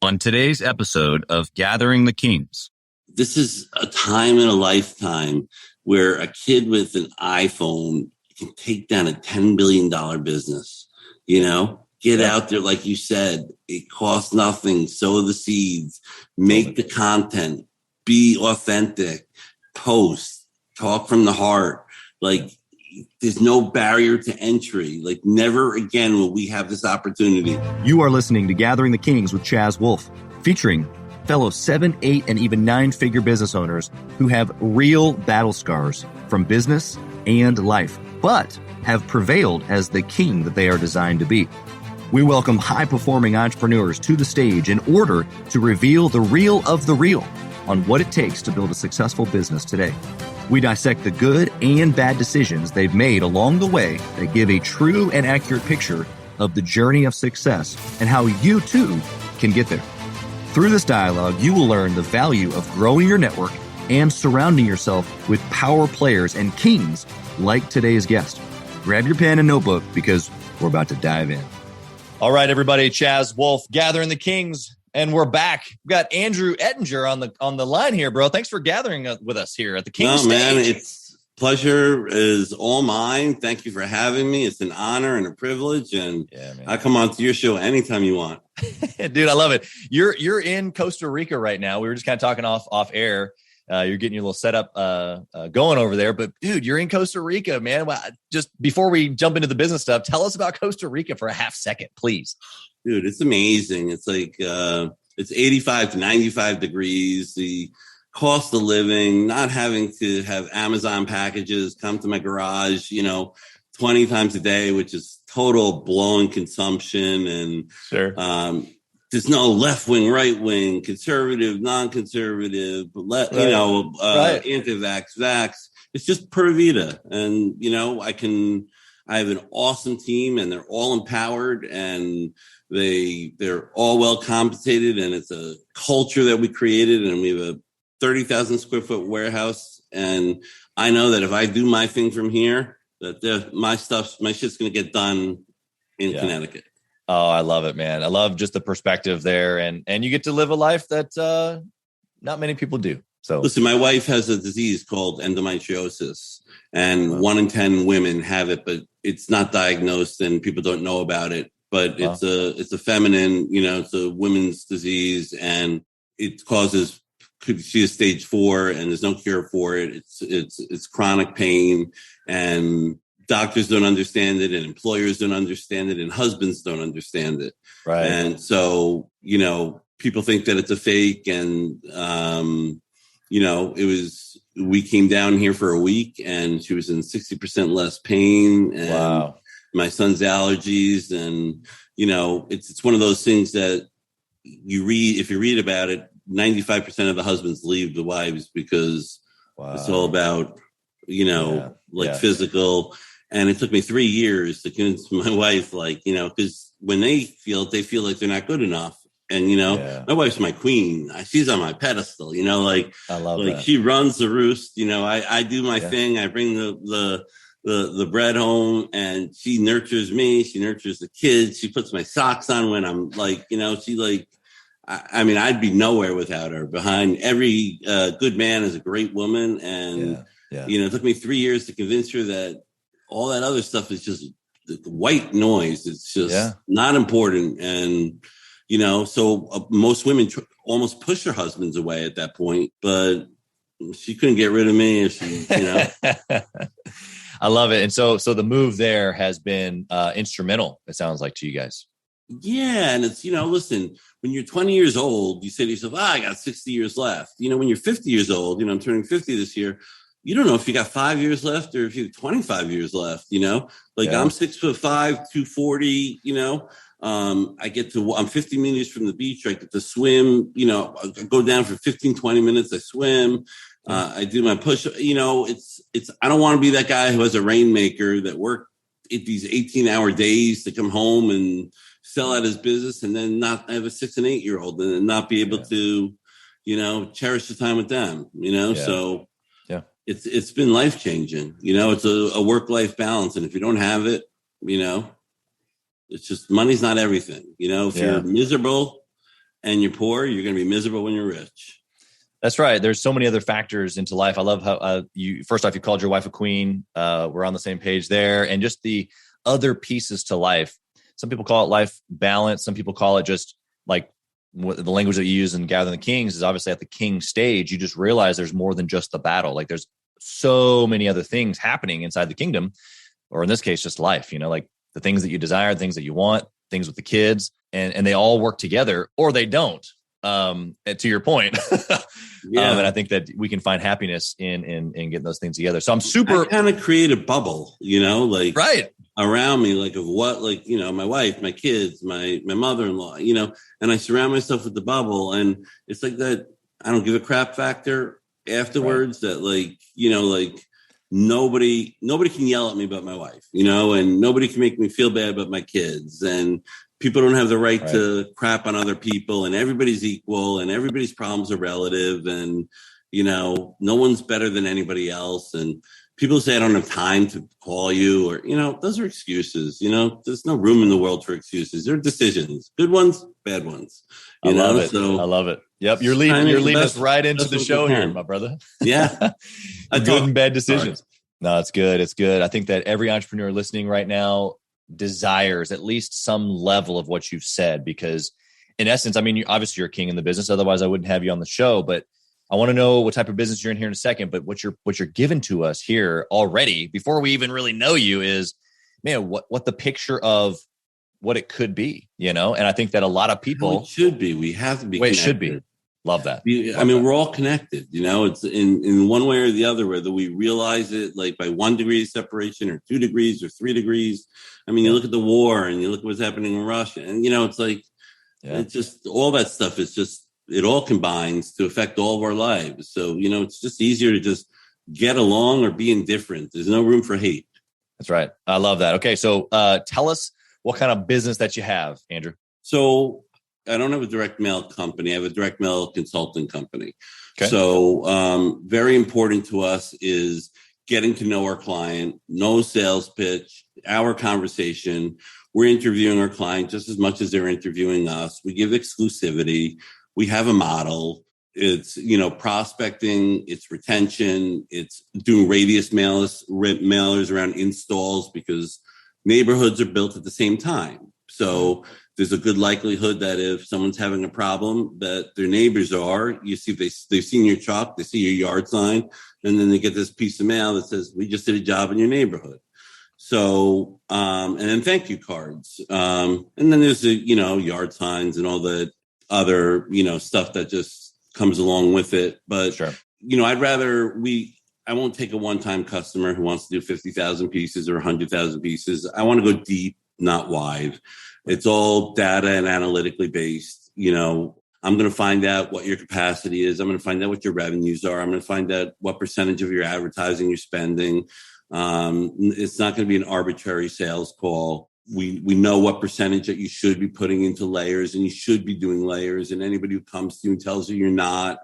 on today's episode of Gathering the Kings. This is a time in a lifetime where a kid with an iPhone can take down a $10 billion business, get out there. Like you said, it costs nothing. Sow the seeds, make the content, be authentic, post, talk from the heart. Like there's no barrier to entry. Like never again will we have this opportunity. You are listening to Gathering the Kings with Chaz Wolfe, featuring fellow 7, 8, and even 9-figure business owners who have real battle scars from business and life, but have prevailed as the king that they are designed to be. We welcome high-performing entrepreneurs to the stage in order to reveal the real of the real on what it takes to build a successful business today. We dissect the good and bad decisions they've made along the way that give a true and accurate picture of the journey of success and how you too can get there. Through this dialogue, you will learn the value of growing your network and surrounding yourself with power players and kings like today's guest. Grab your pen and notebook because we're about to dive in. All right, everybody, Chaz Wolfe, Gathering the Kings, and we're back. We've got Andrew Ettinger on the line here, bro. Thanks for gathering with us here at the Kings stage. Man, it's pleasure is all mine. Thank you for having me. It's an honor and a privilege, and I come on to your show anytime you want. Dude, I love it. You're in Costa Rica right now. We were just kind of talking off air. You're getting your little setup going over there. But, dude, you're in Costa Rica, man. Well, just before we jump into the business stuff, tell us about Costa Rica for a half second, please. Dude, it's amazing. It's like it's 85 to 95 degrees. The cost of living, not having to have Amazon packages come to my garage, 20 times a day, which is total blowing consumption. And sure. There's no left wing, right wing, conservative, non-conservative, anti-vax, vax. It's just pura vida. And, I have an awesome team and they're all empowered and they're all well compensated. And it's a culture that we created, and we have a 30,000 square foot warehouse. And I know that if I do my thing from here, that my shit's going to get done in Connecticut. Oh, I love it, man. I love just the perspective there. And you get to live a life that not many people do. So listen, my wife has a disease called endometriosis, and 1 in 10 women have it, but it's not diagnosed and people don't know about it. But it's a feminine, it's a women's disease, and it could see a stage 4, and there's no cure for it. It's chronic pain, and doctors don't understand it, and employers don't understand it, and husbands don't understand it. Right. And so, people think that it's a fake, and, we came down here for a week and she was in 60% less pain, and wow. My son's allergies, and, it's one of those things that if you read about it, 95% of the husbands leave the wives because it's all about, physical. And it took me 3 years to convince my wife, because when they feel like they're not good enough. And, my wife's my queen. She's on my pedestal, I love that. She runs the roost. I do my thing. I bring the bread home, and she nurtures me. She nurtures the kids. She puts my socks on when I'm I'd be nowhere without her. Behind every good man is a great woman. And, it took me 3 years to convince her that all that other stuff is just white noise. It's just not important. And, so most women almost push their husbands away at that point, but she couldn't get rid of me. If she, I love it. And so the move there has been instrumental, it sounds like, to you guys. Yeah. And it's, listen, when you're 20 years old, you say to yourself, I got 60 years left. When you're 50 years old, I'm turning 50 this year. You don't know if you got 5 years left or if you have 25 years left, I'm 6'5", 240, I'm 50 meters from the beach. I get to swim, I go down for 15, 20 minutes. I swim. I do my push, I don't want to be that guy who has a rainmaker that worked these 18-hour days to come home and sell out his business and then not have a 6 and 8 year old and not be able to, cherish the time with them, so it's been life changing. It's a work-life balance. And if you don't have it, it's just money's not everything. If you're miserable, and you're poor, you're going to be miserable when you're rich. That's right. There's so many other factors into life. I love how first off, you called your wife a queen. We're on the same page there. And just the other pieces to life. Some people call it life balance. Some people call it just like the language that you use in Gathering the Kings is obviously at the king stage. You just realize there's more than just the battle. Like there's so many other things happening inside the kingdom, or in this case, just life, like the things that you desire, things that you want, things with the kids, and they all work together or they don't. To your point. And I think that we can find happiness in getting those things together. So I kind of create a bubble, like right around me, like of what, my wife, my kids, my mother-in-law, and I surround myself with the bubble, and it's like that. I don't give a crap factor afterwards. Right. That nobody can yell at me about my wife, and nobody can make me feel bad about my kids, and people don't have the right to crap on other people, and everybody's equal and everybody's problems are relative, and, no one's better than anybody else. And people say, I don't have time to call you, or, those are excuses. There's no room in the world for excuses. They're decisions, good ones, bad ones. I love it. So I love it. Yep. You're leading us right into the show here, my brother. Yeah. Good and bad decisions. No, it's good. It's good. I think that every entrepreneur listening right now desires at least some level of what you've said, because in essence, I mean, obviously you're a king in the business. Otherwise I wouldn't have you on the show, but I want to know what type of business you're in here in a second. But what you're giving to us here already before we even really know you is, man, what the picture of what it could be, And I think that a lot of people it should be, we have to be, it should be. Love that. We're all connected, it's in one way or the other, whether we realize it like by 1 degree of separation or 2 degrees or 3 degrees. You look at the war and you look at what's happening in Russia, and, it's like, it's just all that stuff is just, it all combines to affect all of our lives. So, it's just easier to just get along or be indifferent. There's no room for hate. That's right. I love that. Okay. So tell us what kind of business that you have, Andrew. So I don't have a direct mail company. I have a direct mail consulting company. Okay. So very important to us is getting to know our client, no sales pitch, our conversation. We're interviewing our client just as much as they're interviewing us. We give exclusivity. We have a model. It's, prospecting, it's retention, it's doing radius mailers around installs, because neighborhoods are built at the same time. So there's a good likelihood that if someone's having a problem, that their neighbors are. You see, they've seen your chalk, they see your yard sign, and then they get this piece of mail that says, we just did a job in your neighborhood. So, and then thank you cards. And then there's the, yard signs and all the other, stuff that just comes along with it. But, sure. I won't take a one-time customer who wants to do 50,000 pieces or 100,000 pieces. I want to go deep, not wide. It's all data and analytically based. I'm going to find out what your capacity is. I'm going to find out what your revenues are. I'm going to find out what percentage of your advertising you're spending. It's not going to be an arbitrary sales call. We know what percentage that you should be putting into layers, and you should be doing layers. And anybody who comes to you and tells you you're not,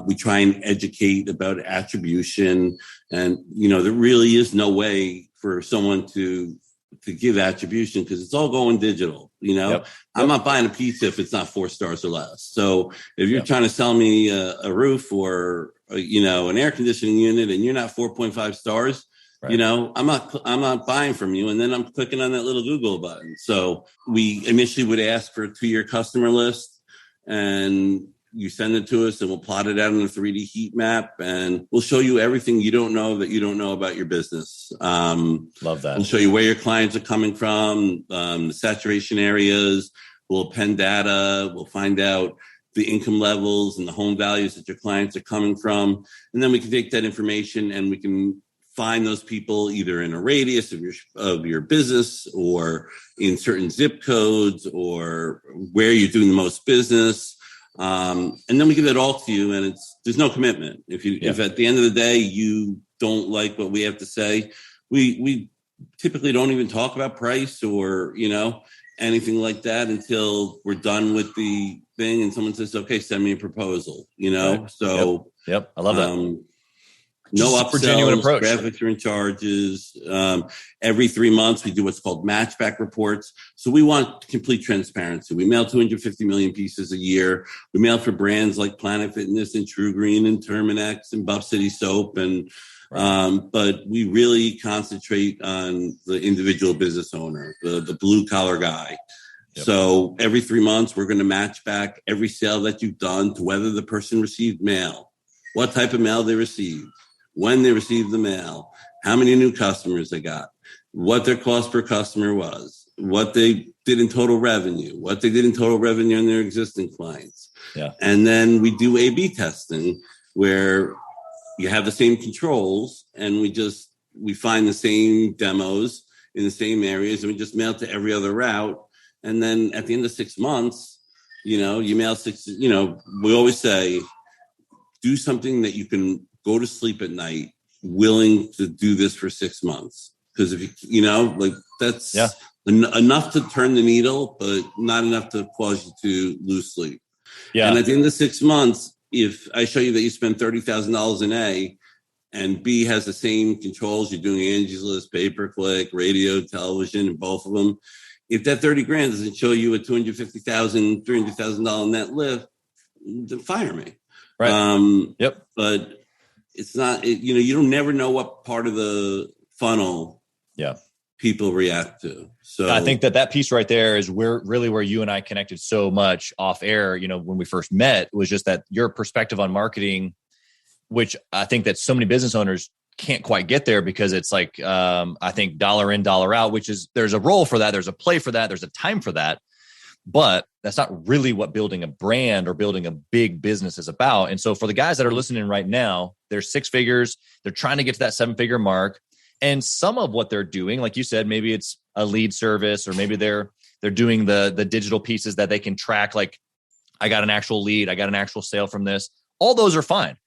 we try and educate about attribution. And, there really is no way for someone to give attribution, because it's all going digital. Yep. I'm not buying a pizza if it's not 4 stars or less. So if you're trying to sell me a roof or, an air conditioning unit and you're not 4.5 stars, right, I'm not buying from you. And then I'm clicking on that little Google button. So we initially would ask for a 2-year customer list, and you send it to us, and we'll plot it out on a 3D heat map, and we'll show you everything you don't know about your business. Love that. We'll show you where your clients are coming from, the saturation areas. We'll append data. We'll find out the income levels and the home values that your clients are coming from. And then we can take that information and we can find those people either in a radius of your business, or in certain zip codes, or where you're doing the most business. And then we give it all to you, and there's no commitment. If at the end of the day you don't like what we have to say, we typically don't even talk about price or anything like that until we're done with the thing and someone says, okay, send me a proposal. Right. So yep. I love that. No super genuine upsells, approach. graphics are in charges. Every 3 months, we do what's called matchback reports. So we want complete transparency. We mail 250 million pieces a year. We mail for brands like Planet Fitness and True Green and Terminex and Buff City Soap. And but we really concentrate on the individual business owner, the blue collar guy. Yep. So every 3 months, we're going to match back every sale that you've done to whether the person received mail, what type of mail they received, when they received the mail, how many new customers they got, what their cost per customer was, what they did in total revenue, what they did in total revenue on their existing clients. Yeah. And then we do A/B testing where you have the same controls and we find the same demos in the same areas and we just mail to every other route. And then at the end of 6 months, you mail we always say, do something that you can go to sleep at night willing to do this for 6 months. Because if that's enough to turn the needle, but not enough to cause you to lose sleep. Yeah. And at the end of 6 months, if I show you that you spend $30,000 in A and B has the same controls, you're doing Angie's List, pay-per-click, radio, television, and both of them. If that 30 grand doesn't show you a $250,000, $300,000 net lift, then fire me. Right. Yep. But it's not, you don't never know what part of the funnel people react to. So I think that piece right there is where you and I connected so much off air, when we first met, was just that your perspective on marketing, which I think that so many business owners can't quite get there because it's like, I think dollar in, dollar out, which is there's a role for that. There's a play for that. There's a time for that. But that's not really what building a brand or building a big business is about. And so for the guys that are listening right now, they're 6 figures. They're trying to get to that 7-figure mark. And some of what they're doing, like you said, maybe it's a lead service, or maybe they're doing the digital pieces that they can track. Like, I got an actual lead. I got an actual sale from this. All those are fine.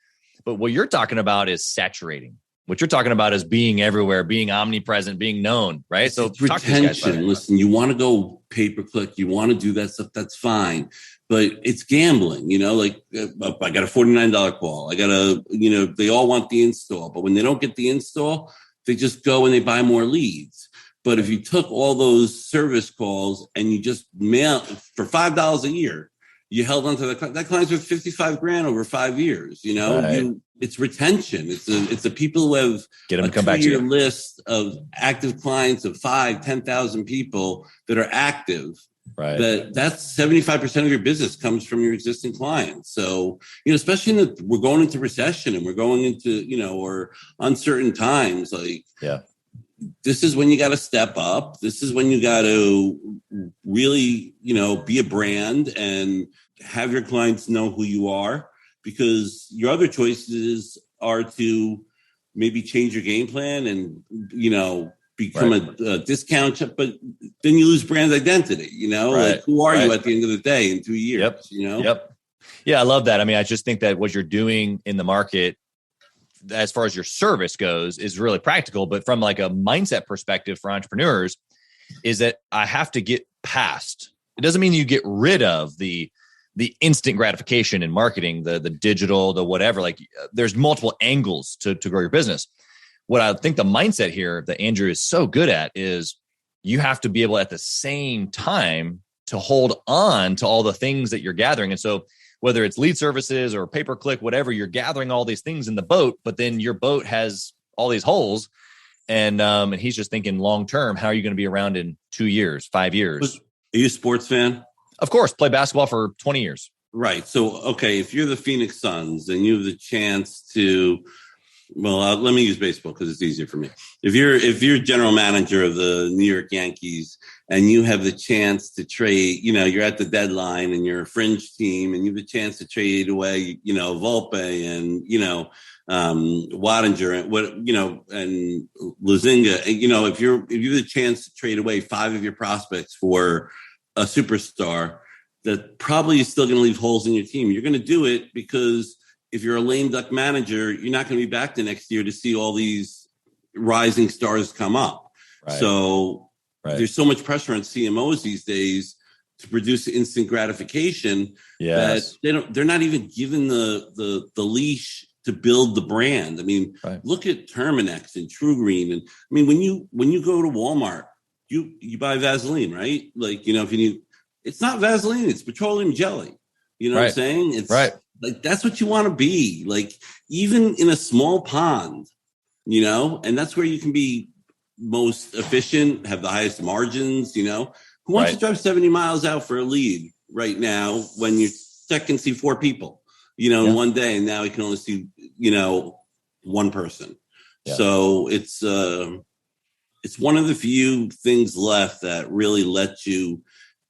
But what you're talking about is saturating. What you're talking about is being everywhere, being omnipresent, being known, right? So it's retention. Listen, you want to go pay-per-click, you want to do that stuff, that's fine. But it's gambling, like I got a $49 call. I got they all want the install, but when they don't get the install, they just go and they buy more leads. But if you took all those service calls and you just mail for $5 a year, you held on to that client's worth $55,000 over 5 years. Right. It's retention. It's the people who have get them to come back to you. List of active clients of 5,000-10,000 people that are active. Right. That's 75% of your business comes from your existing clients. So, especially we're going into recession and we're going into, or uncertain times. This is when you got to step up. This is when you got to really, be a brand and have your clients know who you are, because your other choices are to maybe change your game plan and, become a discount, but then you lose brand identity, like who are you at the end of the day in 2 years, Yep. Yeah. I love that. I mean, I just think that what you're doing in the market, as far as your service goes, is really practical. But from like a mindset perspective for entrepreneurs, is that I have to get past. It doesn't mean you get rid of the instant gratification in marketing, the digital, the whatever. Like, there's multiple angles to grow your business. What I think the mindset here that Andrew is so good at is you have to be able at the same time to hold on to all the things that you're gathering. And so whether it's lead services or pay-per-click, whatever, you're gathering all these things in the boat, but then your boat has all these holes. And he's just thinking long-term, how are you going to be around in 2 years, 5 years? Are you a sports fan? Of course, play basketball for 20 years. Right. So, okay, if you're the Phoenix Suns and you have the chance to, let me use baseball because it's easier for me. If you're general manager of the New York Yankees and you have the chance to trade, you're at the deadline and you're a fringe team and you have the chance to trade away, Volpe and, Wattinger and Lazinga, if you have the chance to trade away 5 of your prospects for a superstar, that probably is still going to leave holes in your team. You're going to do it because if you're a lame duck manager, you're not going to be back the next year to see all these rising stars come up. Right. So there's so much pressure on CMOs these days to produce instant gratification that they're not even given the leash to build the brand. I mean, look at Terminex and True Green. And I mean, when you go to Walmart, you buy Vaseline, right? Like, if you need, it's not Vaseline, it's petroleum jelly. You know what I'm saying? It's like, that's what you want to be, like, even in a small pond, and that's where you can be most efficient, have the highest margins. Who wants to drive 70 miles out for a lead right now when you can see 4 people, in one day, and now you can only see, one person. Yeah. So it's one of the few things left that really lets you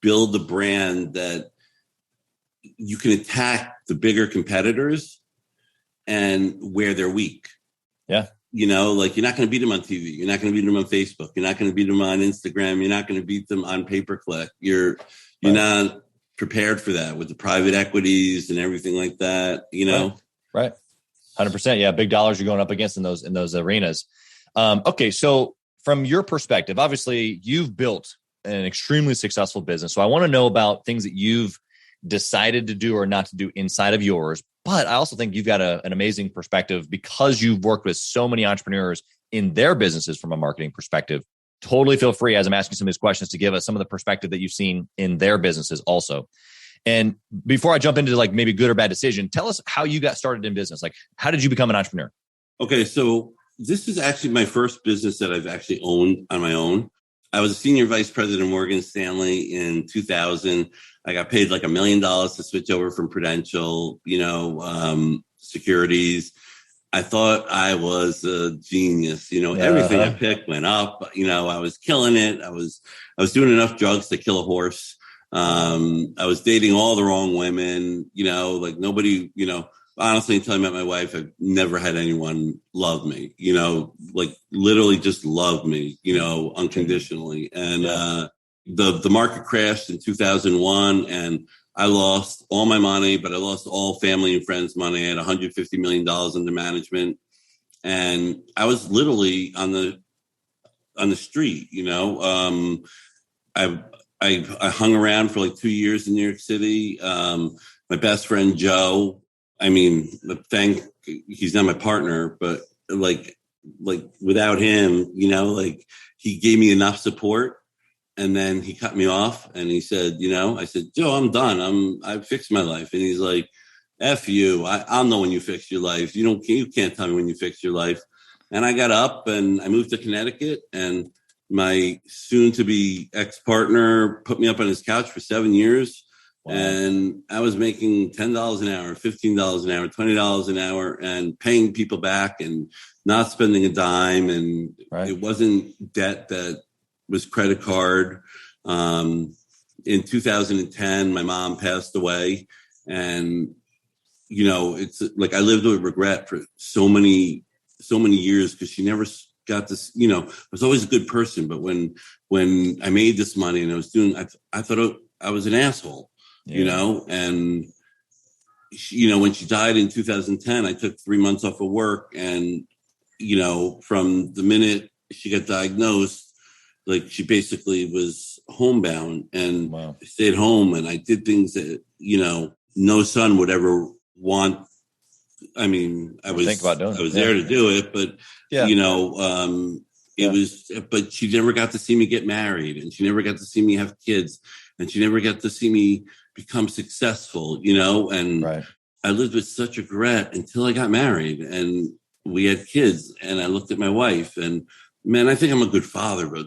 build a brand that you can attack the bigger competitors and where they're weak. Yeah. Like, you're not going to beat them on TV. You're not going to beat them on Facebook. You're not going to beat them on Instagram. You're not going to beat them on pay-per-click. You're not prepared for that with the private equities and everything like that, Right. 100%. Yeah. Big dollars you're going up against in those arenas. Okay. So from your perspective, obviously you've built an extremely successful business. So I want to know about things that you've decided to do or not to do inside of yours. But I also think you've got an amazing perspective because you've worked with so many entrepreneurs in their businesses from a marketing perspective. Totally feel free, as I'm asking some of these questions, to give us some of the perspective that you've seen in their businesses also. And before I jump into like maybe good or bad decision, tell us how you got started in business. Like, how did you become an entrepreneur? Okay, so this is actually my first business that I've actually owned on my own. I was a senior vice president of Morgan Stanley in 2000. I got paid like $1 million to switch over from Prudential, securities. I thought I was a genius. Everything I picked went up. I was killing it. I was doing enough drugs to kill a horse. I was dating all the wrong women. Like nobody. Honestly, until I met my wife, I've never had anyone love me. Like literally just love me. Unconditionally. And the market crashed in 2001, and I lost all my money, but I lost all family and friends' money. I had $150 million under management. And I was literally on the street, I hung around for like 2 years in New York City. My best friend, Joe, he's not my partner, but like without him, he gave me enough support. And then he cut me off and he said, I said, Joe, I'm done. I fixed my life. And he's like, F you. I'll know when you fix your life. You can't tell me when you fix your life. And I got up and I moved to Connecticut, and my soon to be ex-partner put me up on his couch for 7 years. Wow. And I was making $10 an hour, $15 an hour, $20 an hour, and paying people back and not spending a dime. And It wasn't debt that was credit card. In 2010, my mom passed away, and it's like I lived with regret for so many years because she never got this. I was always a good person, but when I made this money and I was doing, I thought I was an asshole, And when she died in 2010, I took 3 months off of work, and from the minute she got diagnosed, like she basically was homebound, and I stayed home, and I did things that, no son would ever want. I mean, I was there to do it, but it was, but she never got to see me get married, and she never got to see me have kids, and she never got to see me become successful, and I lived with such regret until I got married and we had kids, and I looked at my wife, and man, I think I'm a good father, but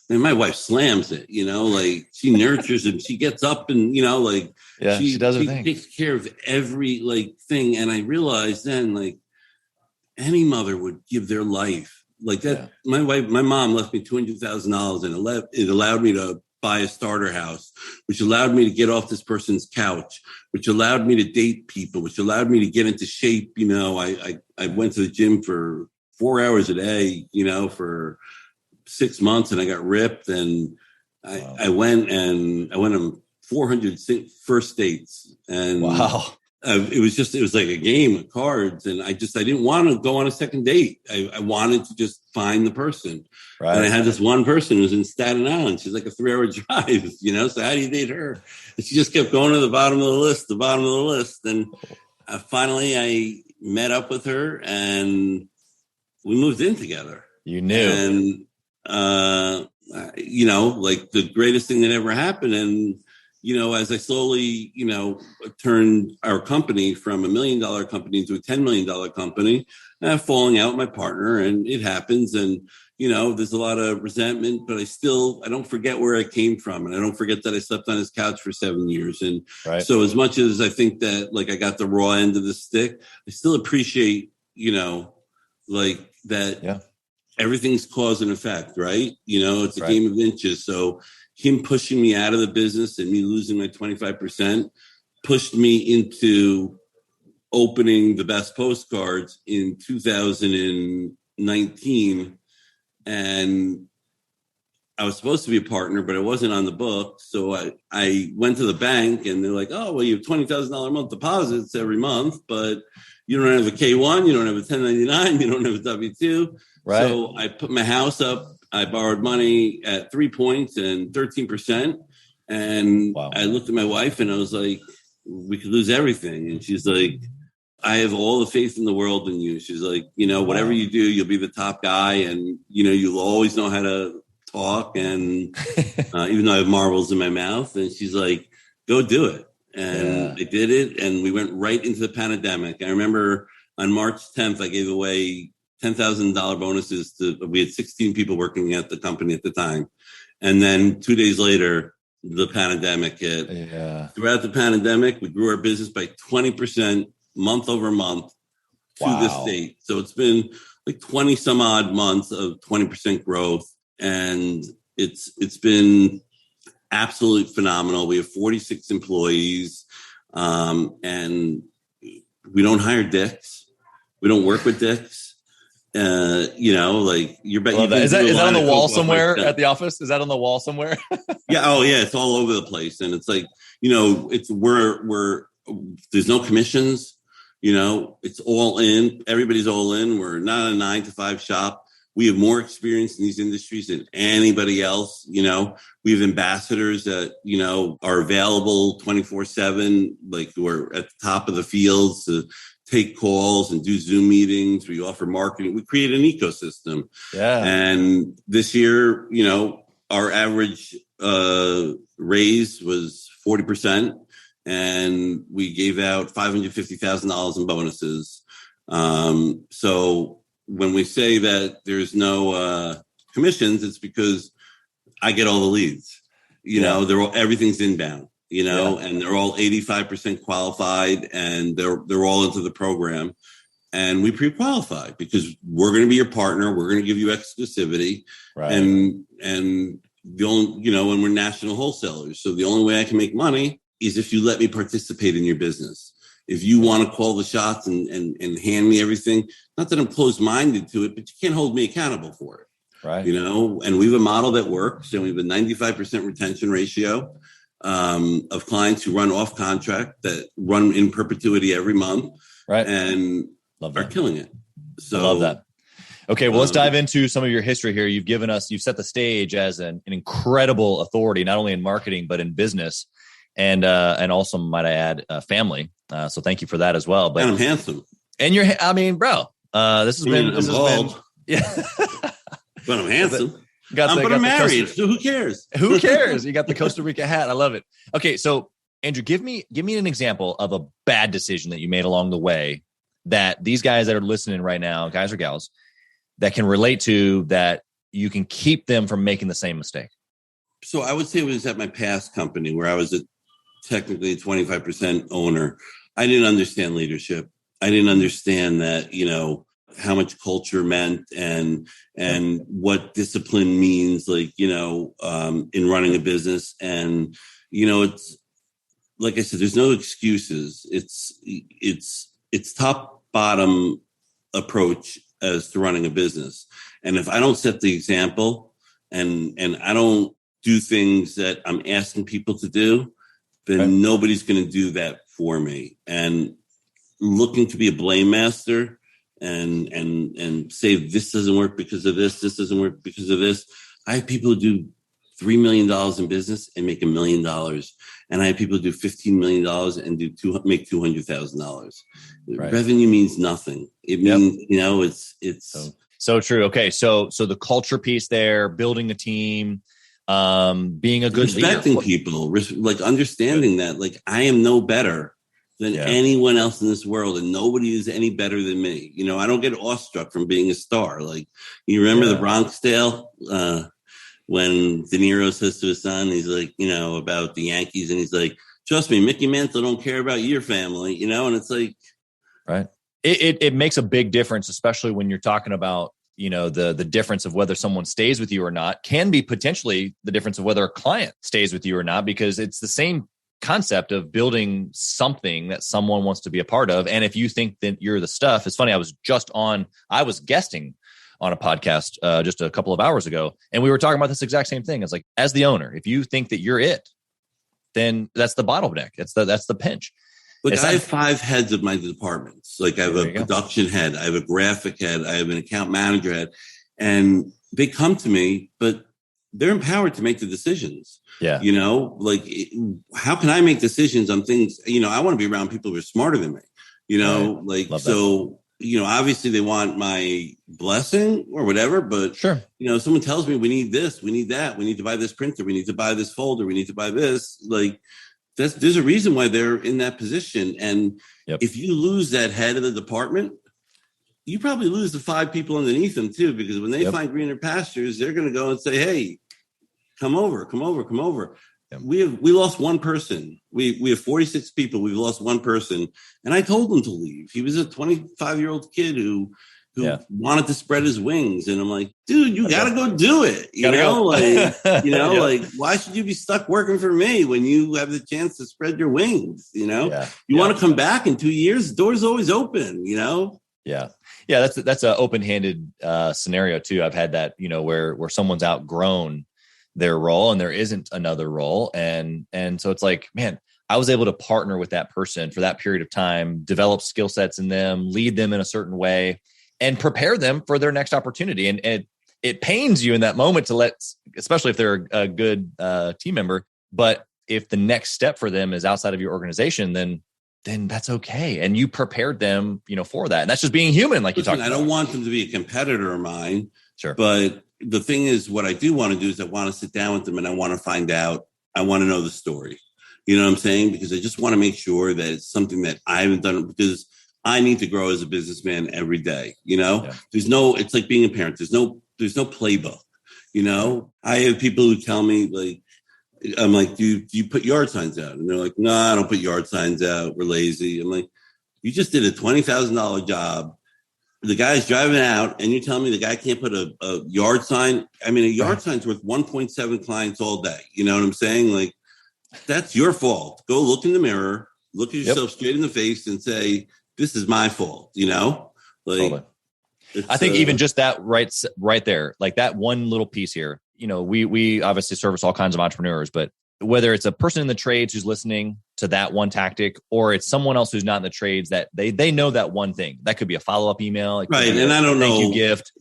and my wife slams it, like she nurtures him. She gets up and, she does her thing. Takes care of every thing. And I realized then, like, any mother would give their life like that. Yeah. My mom left me $200,000, and it allowed me to buy a starter house, which allowed me to get off this person's couch, which allowed me to date people, which allowed me to get into shape. I went to the gym for 4 hours a day, for 6 months, and I got ripped, and I went on 400 first dates, and it was like a game of cards, and I didn't want to go on a second date. I wanted to just find the person, and I had this one person who was in Staten Island. She's like a 3-hour drive, so how do you date her? And she just kept going to the bottom of the list, and finally met up with her and we moved in together. You knew. And, like the greatest thing that ever happened. And, as I slowly, turned our company from $1 million company into a $10 million company, falling out with my partner, and it happens. And, there's a lot of resentment, but I don't forget where I came from. And I don't forget that I slept on his couch for 7 years. And so as much as I think that like I got the raw end of the stick, I still appreciate, like that. Yeah. Everything's cause and effect, right? It's a game of inches. So him pushing me out of the business and me losing my 25% pushed me into opening the best postcards in 2019. And I was supposed to be a partner, but I wasn't on the book. So I went to the bank and they're like, oh, well, you have $20,000 a month deposits every month, but you don't have a K-1, you don't have a 1099, you don't have a W-2. Right. So I put my house up. I borrowed money at 3 points and 13%. And I looked at my wife and I was like, we could lose everything. And she's like, I have all the faith in the world in you. She's like, whatever you do, you'll be the top guy. And, you'll always know how to talk. And even though I have marbles in my mouth, and she's like, go do it. And I did it. And we went right into the pandemic. I remember on March 10th, I gave away $10,000 bonuses we had 16 people working at the company at the time. And then 2 days later, the pandemic hit. Yeah. Throughout the pandemic, we grew our business by 20% month over month to this date. So it's been like 20 some odd months of 20% growth. And it's been absolutely phenomenal. We have 46 employees, and we don't hire dicks. We don't work with dicks. Like you're is that on the wall somewhere at the office? Is that on the wall somewhere? Yeah. Oh yeah. It's all over the place. And it's like, we're there's no commissions, it's all in, everybody's all in. We're not a 9-to-5 shop. We have more experience in these industries than anybody else. We have ambassadors that, are available 24/7, like we're at the top of the fields to take calls and do Zoom meetings. We offer marketing. We create an ecosystem. Yeah. And this year, our average raise was 40%, and we gave out $550,000 in bonuses. So when we say that there's no commissions, it's because I get all the leads. Everything's inbound. And they're all 85% qualified, and they're all into the program. And we pre-qualify because we're going to be your partner. We're going to give you exclusivity. Right. And the only, and we're national wholesalers. So the only way I can make money is if you let me participate in your business. If you want to call the shots and hand me everything, not that I'm closed-minded to it, but you can't hold me accountable for it. Right. And we have a model that works, and we have a 95% retention ratio. Of clients who run off contract that run in perpetuity every month, right? And are killing it. So I love that. Okay, well, let's dive into some of your history here. You've set the stage as an incredible authority, not only in marketing but in business, and also, might I add, family. So thank you for that as well. But and I'm handsome, and bro. This has been bald. Yeah, but I'm handsome. But I'm married, so who cares? Who cares? You got the Costa Rica hat. I love it. Okay, so Andrew, give me an example of a bad decision that you made along the way that these guys that are listening right now, guys or gals, that can relate to, that you can keep them from making the same mistake. So I would say it was at my past company where I was technically a 25% owner. I didn't understand leadership. I didn't understand that, how much culture meant and what discipline means, like, in running a business. And, it's like I said, there's no excuses. It's top bottom approach as to running a business. And if I don't set the example and I don't do things that I'm asking people to do, then nobody's going to do that for me. And looking to be a blame master and say this doesn't work because of this doesn't work because of this. I have people who do $3 million in business and make $1 million. And I have people do $15 million and make $200,000. Right. Revenue means nothing. It means, it's so true. Okay. So the culture piece there, building a team, being a good respecting leader. people, like understanding that, like, I am no better than anyone else in this world, and nobody is any better than me. I don't get awestruck from being a star. Like, you remember the Bronx Tale, when De Niro says to his son, he's like, about the Yankees, and he's like, trust me, Mickey Mantle don't care about your family, and it's like, right. It makes a big difference, especially when you're talking about, the difference of whether someone stays with you or not can be potentially the difference of whether a client stays with you or not, because it's the same concept of building something that someone wants to be a part of. And if you think that you're the stuff, it's funny. I was guesting on a podcast just a couple of hours ago, and we were talking about this exact same thing. It's like, as the owner, if you think that you're it, then that's the bottleneck. That's the pinch. Look, I have 5 heads of my departments. Like, I have a production head, I have a graphic head, I have an account manager head, and they come to me, but they're empowered to make the decisions. Yeah. How can I make decisions on things? I want to be around people who are smarter than me, obviously they want my blessing or whatever, but sure. Someone tells me we need this, we need that, we need to buy this printer, we need to buy this folder, we need to buy this. Like, there's a reason why they're in that position. And if you lose that head of the department, you probably lose the 5 people underneath them too, because when they find greener pastures, they're going to go and say, hey, come over. Yep. We lost one person. We have 46 people. We've lost one person. And I told him to leave. He was a 25-year-old kid who wanted to spread his wings. And I'm like, dude, you got to go do it. Like, why should you be stuck working for me when you have the chance to spread your wings? You want to come back in 2 years, the door's always open, Yeah. Yeah. That's an open-handed scenario too. I've had that, where someone's outgrown their role and there isn't another role. And so it's like, man, I was able to partner with that person for that period of time, develop skill sets in them, lead them in a certain way, and prepare them for their next opportunity. And it pains you in that moment to especially if they're a good team member, but if the next step for them is outside of your organization, then that's okay. And you prepared them, for that. And that's just being human. Like you talked about. I don't want them to be a competitor of mine. Sure. But the thing is, what I do want to do is I want to sit down with them and I want to find out, I want to know the story. You know what I'm saying? Because I just want to make sure that it's something that I haven't done, because I need to grow as a businessman every day. It's like being a parent. There's no playbook. I have people who tell me, like, I'm like, do you put yard signs out? And they're like, no, I don't put yard signs out. We're lazy. I'm like, you just did a $20,000 job. The guy's driving out and you tell me the guy can't put a yard sign. I mean, a yard sign's worth 1.7 clients all day. You know what I'm saying? Like, that's your fault. Go look in the mirror, look at yourself straight in the face and say, this is my fault. Totally. I think even just that right there, like that one little piece here, we obviously service all kinds of entrepreneurs, but whether it's a person in the trades who's listening to that one tactic, or it's someone else who's not in the trades, that they know that one thing. That could be a follow-up email. Right. And I don't know. Thank you gift.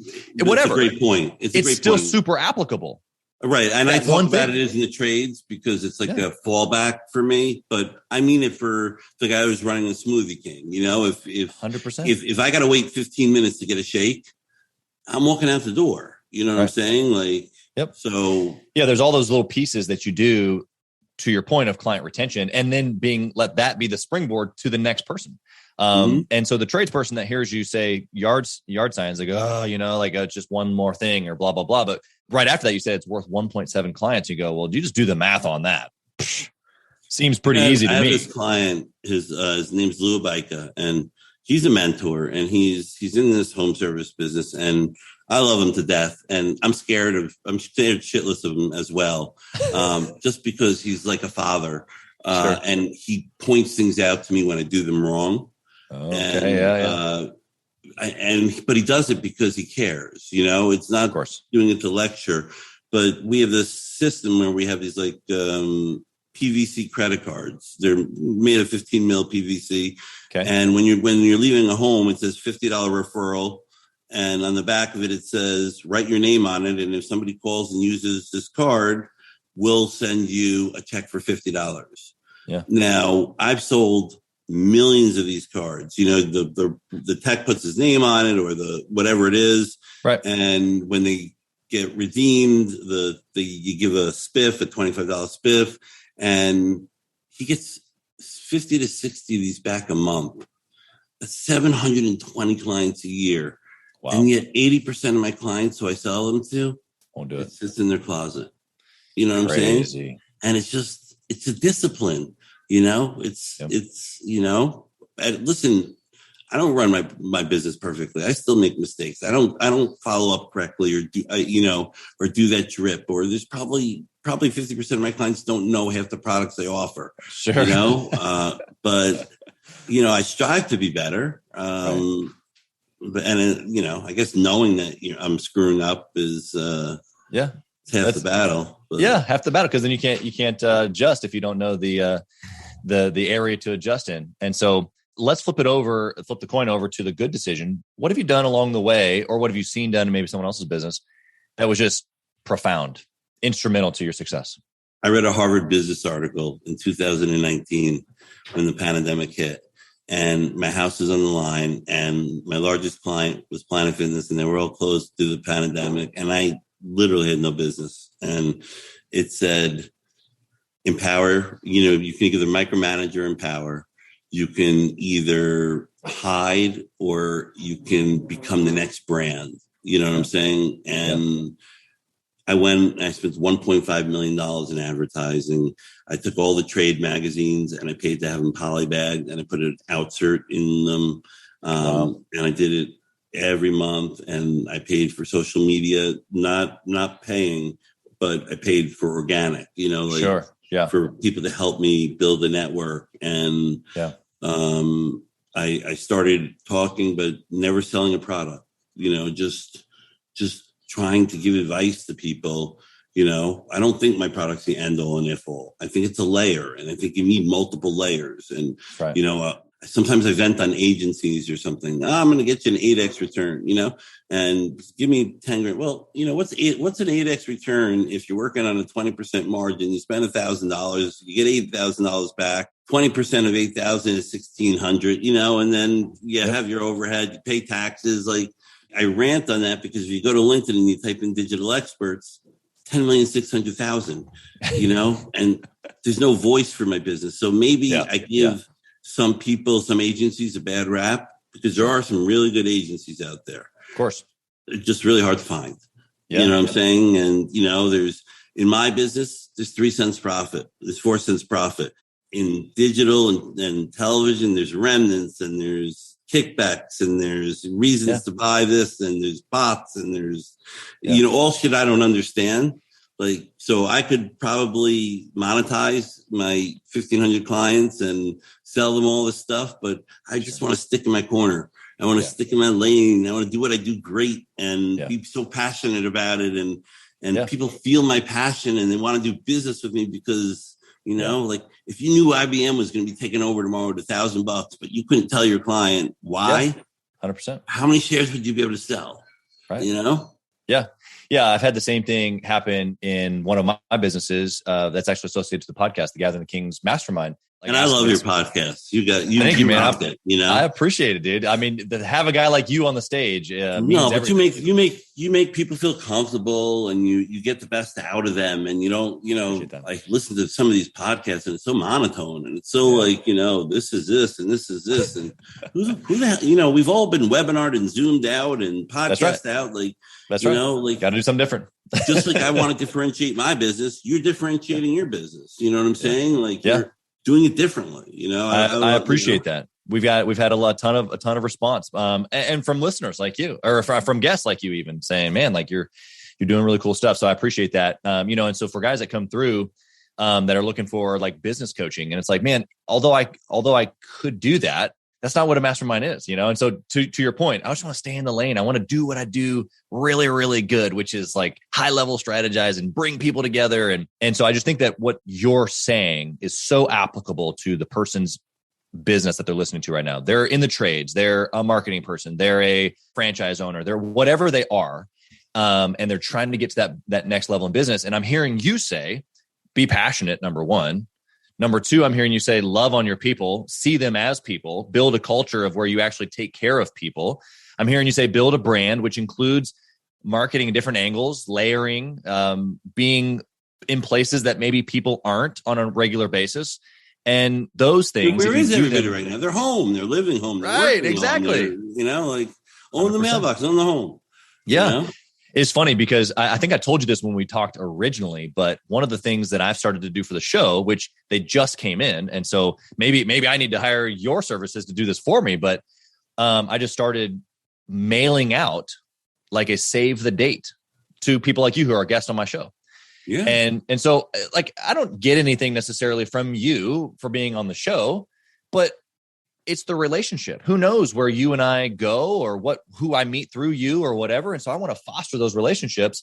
Whatever. It's a great point. It's still super applicable. Right. And I talk about it in the trades because it's like a fallback for me. But I mean it for the guy who's running a Smoothie King. If 100%. If I got to wait 15 minutes to get a shake, I'm walking out the door. You know what I'm saying? Like, so there's all those little pieces that you do to your point of client retention, and then let that be the springboard to the next person. And so the tradesperson that hears you say yard signs, they go, it's just one more thing or blah, blah, blah. But right after that, you said it's worth 1.7 clients. You go, well, you just do the math on that. Seems pretty easy to me. I have this client, his name's Lou Baika, and he's a mentor, and he's in this home service business, and I love him to death, and I'm scared shitless of him as well, just because he's like a father, and he points things out to me when I do them wrong. Okay, but he does it because he cares. It's not doing it to lecture, but we have this system where we have these like PVC credit cards. They're made of 15 mil PVC, and when you're leaving a home, it says $50 referral. And on the back of it, it says, write your name on it. And if somebody calls and uses this card, we'll send you a check for $50. Yeah. Now, I've sold millions of these cards. You know, the tech puts his name on it or the whatever it is. Right. And when they get redeemed, you give a spiff, a $25 spiff, and he gets 50 to 60 of these back a month. That's 720 clients a year. Wow. And yet 80% of my clients who I sell them to won't do it. It's just in their closet. You know what I'm saying? And it's a discipline, you know, it's, you know, listen, I don't run my business perfectly. I still make mistakes. I don't follow up correctly or do that drip, or there's probably 50% of my clients don't know half the products they offer. Sure. You know, but you know, I strive to be better. Right. And you know, I guess knowing that I'm screwing up is half the battle. But. Yeah, half the battle, because then you can't adjust if you don't know the area to adjust in. And so let's flip the coin over to the good decision. What have you done along the way, or what have you seen done in maybe someone else's business that was just profound, instrumental to your success? I read a Harvard Business article in 2019 when the pandemic hit, and my house was on the line, and my largest client was Planet Fitness, and they were all closed through the pandemic, and I literally had no business. And it said, empower, you know, you can either micromanage or empower. You can either hide or you can become the next brand. You know what I'm saying? And I spent $1.5 million in advertising. I took all the trade magazines and I paid to have them polybagged, and I put an outsert in them. And I did it every month, and I paid for social media, not paying, but I paid for organic, you know, like sure. Yeah. For people to help me build a network. And I started talking, but never selling a product, you know, just trying to give advice to people. You know, I don't think my product's the end all and if all. I think it's a layer, and I think you need multiple layers. And, you know, sometimes I vent on agencies or something. I'm going to get you an 8X return, you know, and give me 10 grand. Well, you know, what's an 8X return if you're working on a 20% margin? You spend $1,000, you get $8,000 back. 20% of 8,000 is 1,600, you know, and then you have your overhead, you pay taxes. Like, I rant on that because if you go to LinkedIn and you type in digital experts, 10,600,000, you know, and there's no voice for my business. So maybe I give some people, some agencies a bad rap, because there are some really good agencies out there. Of course. They're just really hard to find. You know what I'm saying? And, you know, in my business, there's 3 cents profit. There's 4 cents profit. In digital and television, there's remnants, and there's kickbacks, and there's reasons to buy this, and there's bots, and there's, you know, all shit I don't understand. Like, so I could probably monetize my 1,500 clients and sell them all this stuff, but I just want to stick in my corner. I want to stick in my lane. I want to do what I do great and be so passionate about it. And people feel my passion, and they want to do business with me because, you know, like, if you knew IBM was going to be taken over tomorrow with $1,000, but you couldn't tell your client why, 100%. How many shares would you be able to sell? Right. You know? Yeah. Yeah. I've had the same thing happen in one of my businesses that's actually associated to the podcast, the Gathering the Kings Mastermind. Like, and I love your podcast. Thank you, man. It, you know, I appreciate it, dude. I mean, to have a guy like you on the stage. No, but you make people feel comfortable, and you get the best out of them, and you don't, you know, like, listen to some of these podcasts, and it's so monotone, and it's so like, you know, this is this and this is this, and who the hell, you know, we've all been webinared and zoomed out and podcast out, like, you know, like, got to do something different. Just like I want to differentiate my business, you're differentiating your business. You know what I'm saying? Like, you're doing it differently. You know, I appreciate that. We've had a ton of response, and from listeners like you, or from guests like you, even saying, man, like, you're doing really cool stuff. So I appreciate that. You know, and so for guys that come through, that are looking for like business coaching, and it's like, man, although I could do that, that's not what a mastermind is, you know? And so to your point, I just want to stay in the lane. I want to do what I do really, really good, which is like high level strategize and bring people together. And so I just think that what you're saying is so applicable to the person's business that they're listening to right now. They're in the trades, they're a marketing person, they're a franchise owner, they're whatever they are. And they're trying to get to that next level in business. And I'm hearing you say, be passionate, number one. Number two, I'm hearing you say love on your people, see them as people, build a culture of where you actually take care of people. I'm hearing you say build a brand, which includes marketing in different angles, layering, being in places that maybe people aren't on a regular basis. And those things. Where is everybody right now? They're home. They're living home. They're right, exactly. Like own the mailbox, own the home. Yeah. You know? It's funny because I think I told you this when we talked originally, but one of the things that I've started to do for the show, which they just came in, and so maybe I need to hire your services to do this for me, but I just started mailing out like a save the date to people like you who are guests on my show. Yeah. And so like, I don't get anything necessarily from you for being on the show, but it's the relationship. Who knows where you and I go or who I meet through you or whatever. And so I want to foster those relationships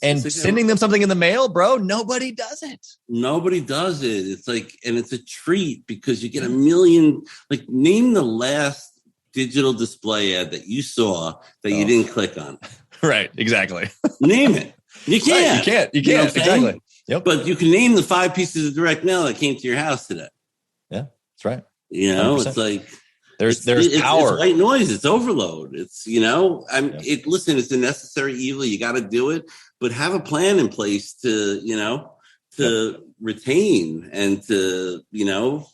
and sending them something in the mail, bro. Nobody does it. Nobody does it. It's like, and it's a treat because you get a million, like name the last digital display ad that you saw that you didn't click on. Right. Exactly. Name it. You can't. Right, you can't. Exactly. Yep. But you can name the 5 pieces of direct mail that came to your house today. Yeah, that's right. You know, 100%. It's like there's power. It's white noise. It's overload. It's, you know, listen, it's a necessary evil. You got to do it, but have a plan in place to, you know, retain and to, you know,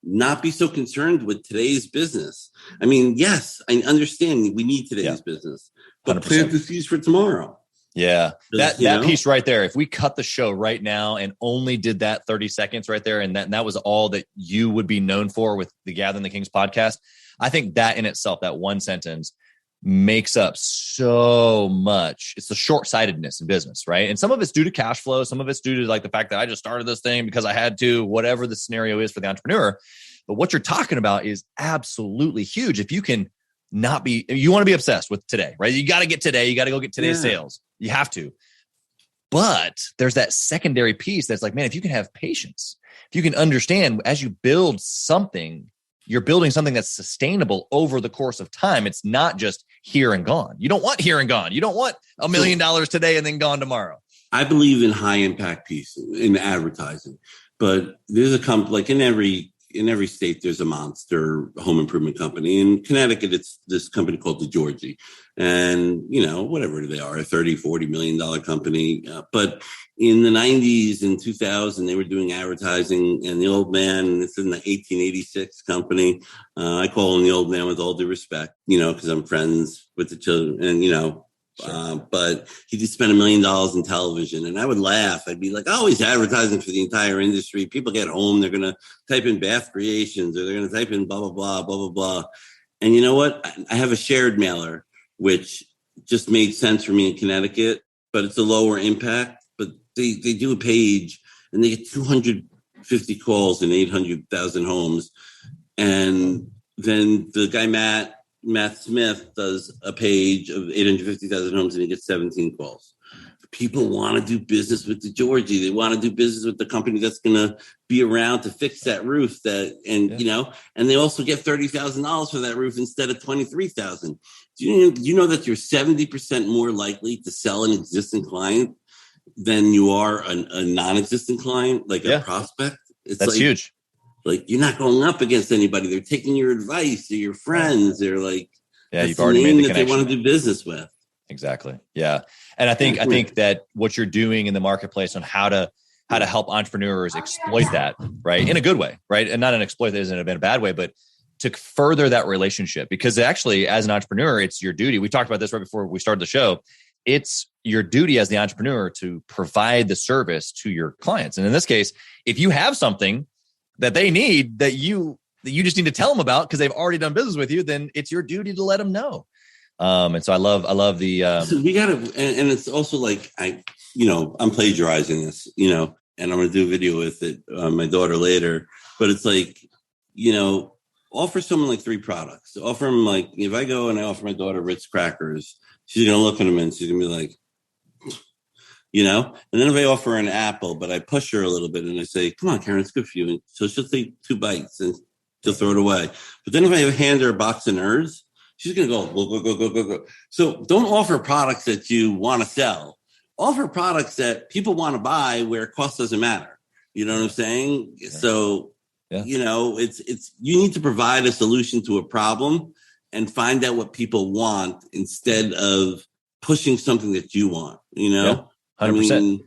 not be so concerned with today's business. I mean, yes, I understand we need today's business, but 100%. plant the seeds for tomorrow. Yeah, that piece right there. If we cut the show right now and only did that 30 seconds right there, and that was all that you would be known for with the Gathering the Kings podcast, I think that in itself, that one sentence makes up so much. It's the short-sightedness in business, right? And some of it's due to cash flow. Some of it's due to like the fact that I just started this thing because I had to, whatever the scenario is for the entrepreneur. But what you're talking about is absolutely huge. If you can you want to be obsessed with today, right? You got to get today. You got to go get today's sales. You have to. But there's that secondary piece that's like, man, if you can have patience, if you can understand as you build something, you're building something that's sustainable over the course of time. It's not just here and gone. You don't want here and gone. You don't want $1 million today and then gone tomorrow. I believe in high impact pieces in advertising, but there's a company like in every state, there's a monster home improvement company. In Connecticut, it's this company called the Georgie. And, you know, whatever they are, a $30-40 million company. But in the 90s and 2000, they were doing advertising. And the old man, it's in the 1886 company. I call him the old man with all due respect, you know, because I'm friends with the children. And, you know, sure. But he did spend $1 million in television, and I would laugh. I'd be like, "Oh, he's advertising for the entire industry. People get home, they're going to type in bath creations, or they're going to type in blah blah blah blah blah blah." And you know what? I have a shared mailer, which just made sense for me in Connecticut, but it's a lower impact. But they do a page, and they get 250 calls in 800,000 homes, and then the guy Matt Smith does a page of 850,000 homes and he gets 17 calls. People want to do business with the Georgie. They want to do business with the company that's going to be around to fix that roof you know, and they also get $30,000 for that roof instead of $23,000. Do you know that you're 70% more likely to sell an existing client than you are a non-existent client, like a prospect? That's huge. Like, you're not going up against anybody. They're taking your advice. They're your friends. They're like, you've already made the connection that they want to do business with. Exactly. Yeah. And I think that what you're doing in the marketplace on how to help entrepreneurs exploit that, right? In a good way, right? And not an exploit that isn't in a bad way, but to further that relationship, because actually as an entrepreneur, it's your duty. We talked about this right before we started the show. It's your duty as the entrepreneur to provide the service to your clients. And in this case, if you have something that they need that you just need to tell them about because they've already done business with you, then it's your duty to let them know. And so I love the, so we gotta, and it's also like, I'm plagiarizing this, you know, and I'm going to do a video with it, my daughter later, but it's like, you know, offer someone like 3 products, offer them like, if I go and I offer my daughter Ritz crackers, she's going to look at them and she's going to be like, you know, and then if I offer an apple, but I push her a little bit and I say, "Come on, Karen, it's good for you." And so she'll take 2 bites and she'll throw it away. But then if I hand her a box of Nerds, she's going to go. So don't offer products that you want to sell. offer products that people want to buy where cost doesn't matter. You know what I'm saying? Yeah. So, you know, it's you need to provide a solution to a problem and find out what people want instead of pushing something that you want, you know? 100%. I mean,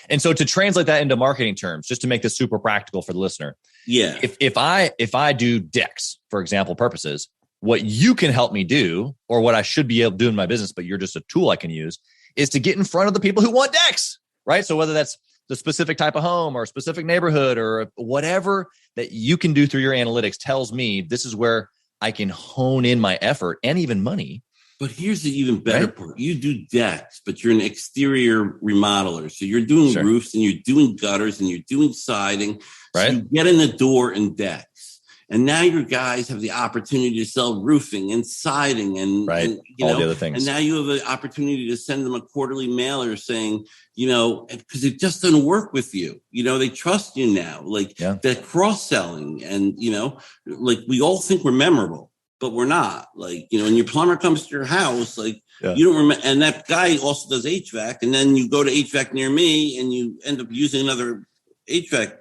and so to translate that into marketing terms, just to make this super practical for the listener. Yeah. If I do decks, for example, purposes, what you can help me do, or what I should be able to do in my business, but you're just a tool I can use, is to get in front of the people who want decks, right? So whether that's the specific type of home or a specific neighborhood or whatever that you can do through your analytics tells me this is where I can hone in my effort and even money. But here's the even better part. You do decks, but you're an exterior remodeler. So you're doing roofs and you're doing gutters and you're doing siding. So you get in the door and decks. And now your guys have the opportunity to sell roofing and siding and, and you all know, the other things. And now you have an opportunity to send them a quarterly mailer saying, you know, because it just doesn't work with you. You know, they trust you now. Like that cross-selling and, you know, like we all think we're memorable, but we're not. Like, you know, when your plumber comes to your house, like you don't remember. And that guy also does HVAC. And then you go to HVAC near me and you end up using another HVAC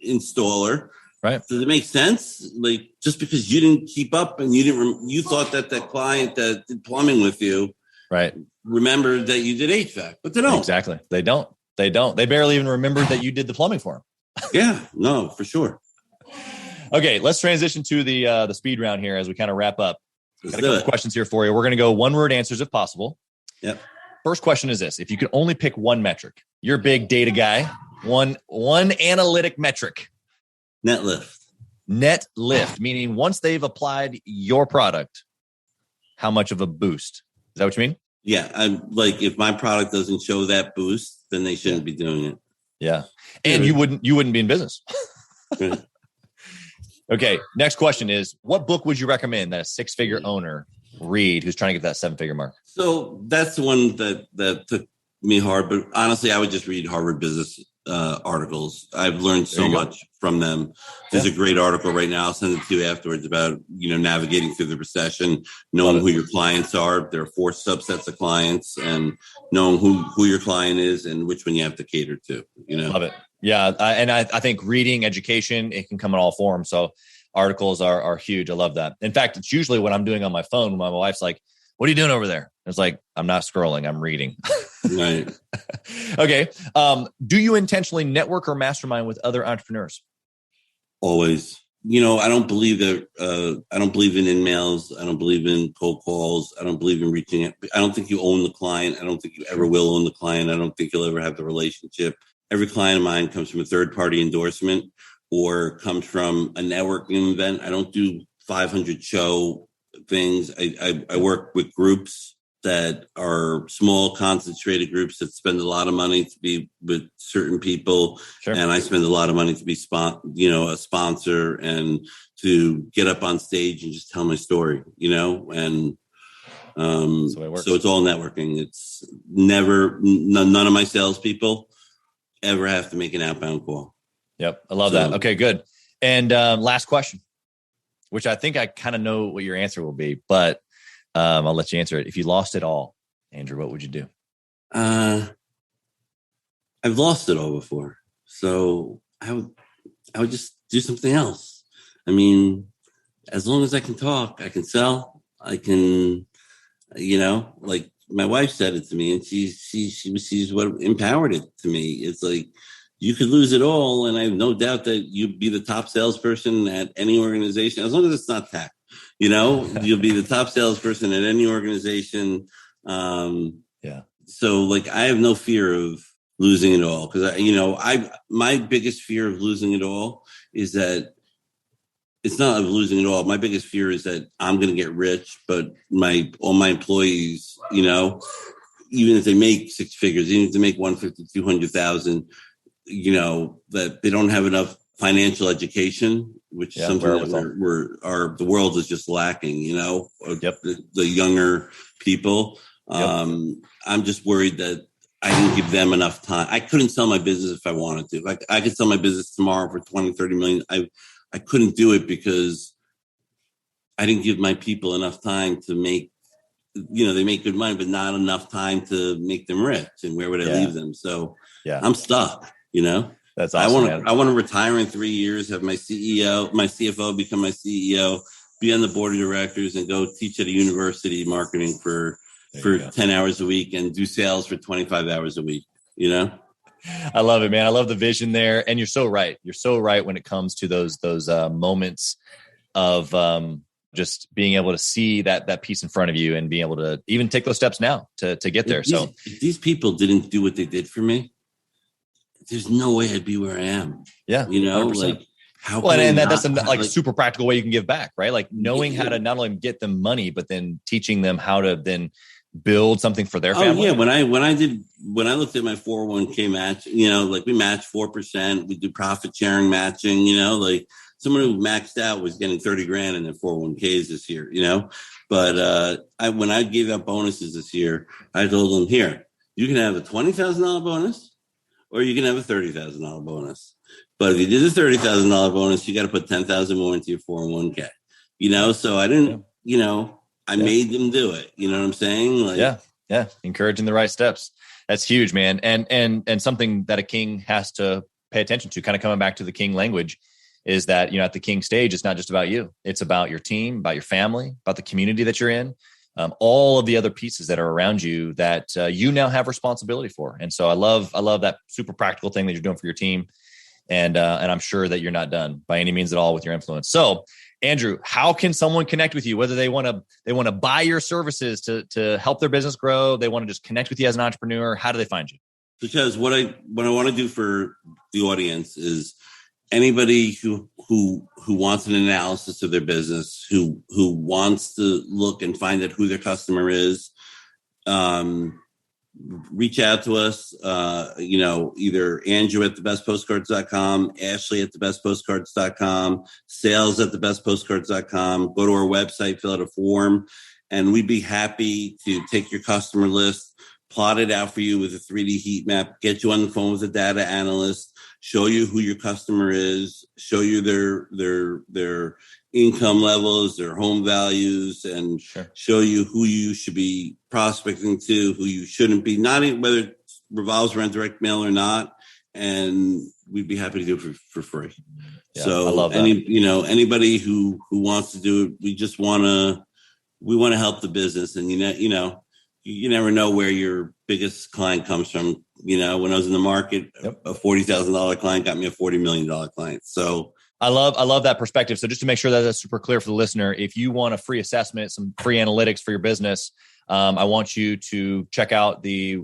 installer. Right. Does it make sense? Like just because you didn't keep up and you didn't, you thought that client that did plumbing with you, remembered that you did HVAC, but they don't. Exactly. They don't. They barely even remember that you did the plumbing for them. Yeah, no, for sure. Okay, let's transition to the speed round here as we kind of wrap up. Got a couple questions here for you. We're going to go one-word answers if possible. Yep. First question is this: if you could only pick one metric, you're a big data guy. One analytic metric. Net lift, meaning once they've applied your product, how much of a boost? Is that what you mean? Yeah. I'm like, if my product doesn't show that boost, then they shouldn't be doing it. Yeah. And you wouldn't be in business. Okay. Next question is, what book would you recommend that a six-figure owner read who's trying to get that seven-figure mark? So that's the one that took me hard, but honestly, I would just read Harvard Business articles. I've learned so much from them. There's a great article right now. I'll send it to you afterwards about, you know, navigating through the recession, knowing who your clients are. There are 4 subsets of clients and knowing who your client is and which one you have to cater to, you know? Love it. Yeah. I think reading, education, it can come in all forms. So articles are huge. I love that. In fact, it's usually what I'm doing on my phone when my wife's like, what are you doing over there? It's like, I'm not scrolling, I'm reading. Right. Okay. Do you intentionally network or mastermind with other entrepreneurs? Always. You know, I don't believe that. I don't believe in emails. I don't believe in cold calls. I don't believe in reaching out. I don't think you own the client. I don't think you ever will own the client. I don't think you'll ever have the relationship. Every client of mine comes from a third-party endorsement or comes from a networking event. I don't do 500 show things. I work with groups that are small, concentrated groups that spend a lot of money to be with certain people. Sure. And I spend a lot of money to be a sponsor and to get up on stage and just tell my story, you know, and so it's all networking. It's none of my salespeople ever have to make an outbound call. Yep. I love that. Okay, good. And last question, which I think I kind of know what your answer will be, but I'll let you answer it. If you lost it all, Andrew, what would you do? I've lost it all before. So I would just do something else. I mean, as long as I can talk, I can sell, I can, you know, like my wife said it to me and she's what empowered it to me. It's like, you could lose it all. And I have no doubt that you'd be the top salesperson at any organization, as long as it's not tech. You know, you'll be the top salesperson at any organization. So like, I have no fear of losing it all. Cause my biggest fear of losing it all is that it's not of losing it all. My biggest fear is that I'm going to get rich, but all my employees, you know, even if they make 6 figures, even if they make 150, 200,000, you know, that they don't have enough financial education, which is something that the world is just lacking, you know, the younger people. I'm just worried that I didn't give them enough time. I couldn't sell my business if I wanted to. Like I could sell my business tomorrow for 20, 30 million. I couldn't do it because I didn't give my people enough time to make they make good money, but not enough time to make them rich. And where would I leave them? So I'm stuck, That's awesome. I want to retire in 3 years, have my CFO become my CEO, be on the board of directors, and go teach at a university marketing for 10 hours a week and do sales for 25 hours a week, I love it, man. I love the vision there. And you're so right. You're so right when it comes to those moments of just being able to see that piece in front of you and being able to even take those steps now to get there. If these people didn't do what they did for me, there's no way I'd be where I am. Yeah. 100%. Like how? Well, and that's a super practical way you can give back, right? Like knowing how to not only get them money, but then teaching them how to then build something for their family. Yeah. When I looked at my 401k match, like we match 4%, we do profit sharing matching, like someone who maxed out was getting 30 grand in their 401ks this year, but when I gave out bonuses this year, I told them, here, you can have a $20,000 bonus or you can have a $30,000 bonus. But if you did a $30,000 bonus, you got to put 10,000 more into your 401k, so I didn't, I made them do it. You know what I'm saying? Like, yeah. Encouraging the right steps. That's huge, man. And something that a king has to pay attention to, kind of coming back to the king language, is that, at the king stage, it's not just about you. It's about your team, about your family, about the community that you're in, all of the other pieces that are around you that you now have responsibility for. And so I love that super practical thing that you're doing for your team. And I'm sure that you're not done by any means at all with your influence. So, Andrew, how can someone connect with you? Whether they want to buy your services to help their business grow, they want to just connect with you as an entrepreneur. How do they find you? Because what I want to do for the audience is anybody who wants an analysis of their business, who wants to look and find out who their customer is, reach out to us, either Andrew at thebestpostcards.com, Ashley at thebestpostcards.com, sales at thebestpostcards.com. Go to our website, fill out a form, and we'd be happy to take your customer list, plot it out for you with a 3D heat map, get you on the phone with a data analyst, show you who your customer is, show you their income levels, their home values, and show you who you should be prospecting to, who you shouldn't be, not whether it revolves around direct mail or not. And we'd be happy to do it for free. Yeah, so I love that. Anybody who wants to do it, we want to help the business. And, you never know where your biggest client comes from. When I was in the market, a $40,000 client got me a $40 million client. So I love that perspective. So just to make sure that that's super clear for the listener, if you want a free assessment, some free analytics for your business, I want you to check out the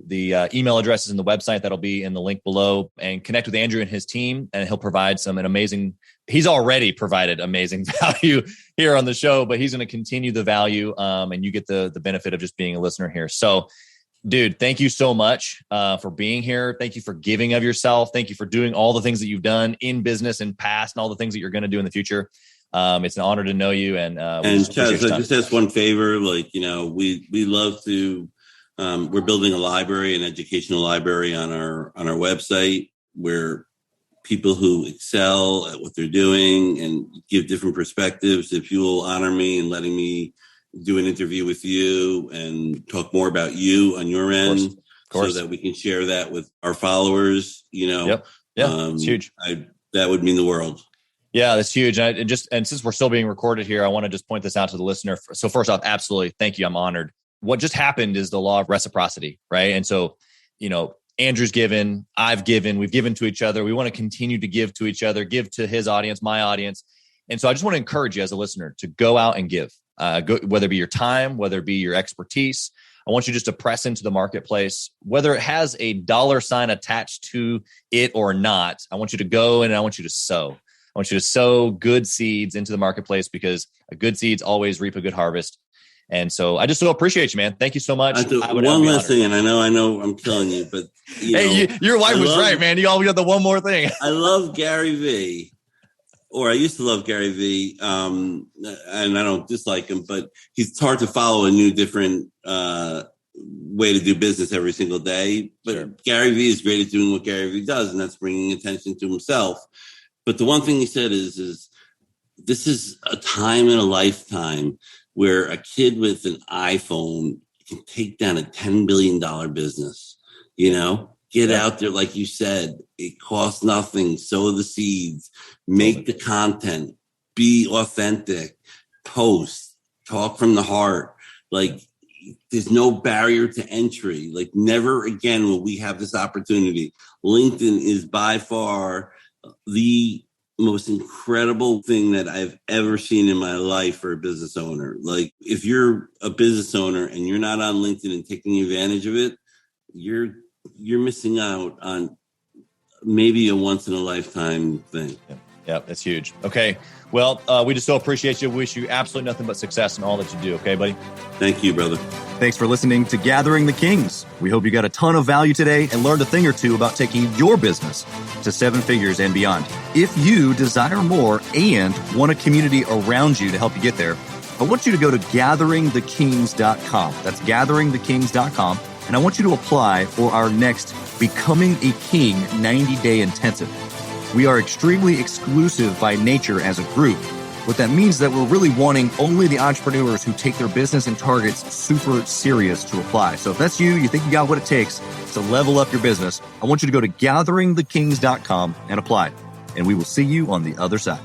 email addresses and the website that'll be in the link below, and connect with Andrew and his team, and he'll provide he's already provided amazing value here on the show, but he's going to continue the value, and you get the benefit of just being a listener here. So, dude, thank you so much for being here. Thank you for giving of yourself. Thank you for doing all the things that you've done in business and past, and all the things that you're going to do in the future. It's an honor to know you. And Chaz, I just ask one favor. We love to. We're building a library, an educational library on our website, where people who excel at what they're doing and give different perspectives. If you will honor me and letting me do an interview with you and talk more about you on your end, of course. So that we can share that with our followers, it's huge. That would mean the world. Yeah, that's huge. And since we're still being recorded here, I want to just point this out to the listener. So first off, absolutely. Thank you. I'm honored. What just happened is the law of reciprocity, right? And so, Andrew's given, I've given, we've given to each other. We want to continue to give to each other, give to his audience, my audience. And so I just want to encourage you as a listener to go out and give, whether it be your time, whether it be your expertise. I want you just to press into the marketplace, whether it has a dollar sign attached to it or not. I want you to go and I want you to sow. I want you to sow good seeds into the marketplace, because a good seeds always reap a good harvest. And so I just so appreciate you, man. Thank you so much. One last thing, and I know I'm killing you, but your wife was right, man. You always got the one more thing. I love Gary Vee, or I used to love Gary Vee, and I don't dislike him, but it's hard to follow a new, different way to do business every single day. But Gary Vee is great at doing what Gary Vee does, and that's bringing attention to himself. But the one thing he said is this is a time in a lifetime where a kid with an iPhone can take down a $10 billion business, get out there. Like you said, it costs nothing. Sow the seeds, make the content, be authentic, post, talk from the heart. Like, there's no barrier to entry. Like, never again will we have this opportunity. LinkedIn is by far the most incredible thing that I've ever seen in my life for a business owner. Like, if you're a business owner and you're not on LinkedIn and taking advantage of it, you're missing out on maybe a once in a lifetime thing. Yeah, that's huge. Okay. Well, we just so appreciate you. Wish you absolutely nothing but success in all that you do. Okay, buddy? Thank you, brother. Thanks for listening to Gathering the Kings. We hope you got a ton of value today and learned a thing or two about taking your business to 7 figures and beyond. If you desire more and want a community around you to help you get there, I want you to go to gatheringthekings.com. That's gatheringthekings.com. And I want you to apply for our next Becoming a King 90-day intensive. We are extremely exclusive by nature as a group. What that means is that we're really wanting only the entrepreneurs who take their business and targets super serious to apply. So if that's you, you think you got what it takes to level up your business, I want you to go to gatheringthekings.com and apply. And we will see you on the other side.